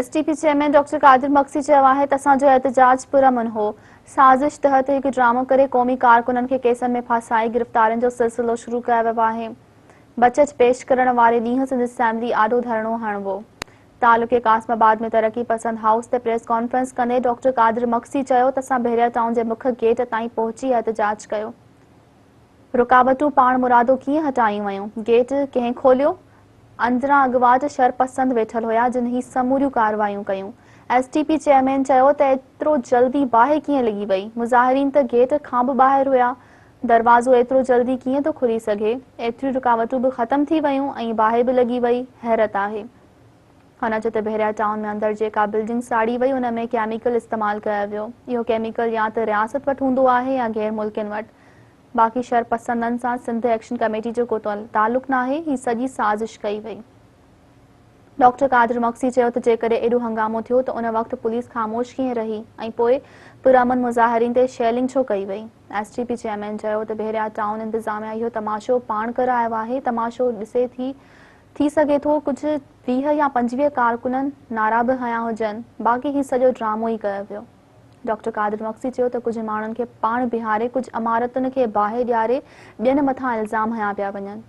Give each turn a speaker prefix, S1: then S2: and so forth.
S1: STP chairman doctor कादिर मक्सी चयो आहे त असांजो एहतजाज पुरअमन हो। साज़िश तहत हिकु ड्रामो करे क़ौमी कारकुननि खे केसनि में फासाए गिरफ़्तारियुनि जो सिलसिलो शुरू कयो वियो आहे। बचत पेश करण वारे ॾींहुं सिंध असेंबली आॾो धरणो हणिबो। तालुके कासमाबाद में तरक़ी पसंद हाउस ते प्रेस कॉन्फ्रेंस कंदे डॉक्टर कादिर मक्सी चयो त असां बहरिया टाउन जे मुख्य गेट ताईं पहुची एहतजाज कयो। रुकावटूं पाण मुरादो कीअं हटायूं वयूं? गेट कंहिं खोलियो? अंदरां अॻुवाट शरपसंद वेठल हुया जिन ही समूरियूं कार्रवायूं कयूं। एसटीपी चेयरमैन चयो त एतिरो जल्दी बाहि कीअं लॻी वई? मुज़ाहिरीन त गेट खां बि ॿाहिरि हुया। दरवाज़ो एतिरो जल्दी कीअं थो खुली सघे? एतिरियूं रुकावटूं बि ख़तम थी वयूं ऐं बाहि बि लॻी वई। हैरत आहे। हुन चयो त बहरिया टाउन में अंदरि जेका बिल्डिंग साड़ी वई उन में केमिकल इस्तेमालु कयो वियो। इहो केमिकल या त रियासत वटि हूंदो आहे या गैर मुल्कनि वटि। बाक़ी शरपसंदनि सां सिंध एक्शन कमेटी जो को तालुक़ नाहे। ही सॼी साज़िश कई वई। डॉक्टर कादिर मक्सी चयो त जेकॾहिं एॾो हंगामो थियो त उन वक़्तु पुलिस ख़ामोश कीअं रही ऐं पोइ पुरअमन मुज़ाहिरीन ते शेलिंग छो कई वई? एसटीपी चेयरमैन चयो त बहरिया टाउन इंतिज़ामिया इहो तमाशो पाण करायो आहे। तमाशो ॾिसे थी सघे थो कुझु 20 या 25 कारकुननि नारा बि हया हुजनि। बाक़ी ही सॼो ड्रामो ई कयो वियो। डॉक्टर कादिर मक्सी चयो त कुझु माण्हुनि खे पाण बीहारे कुझु इमारतुनि खे बाहि ॾियारे ॿियनि मथां इल्ज़ाम हया पिया वञनि।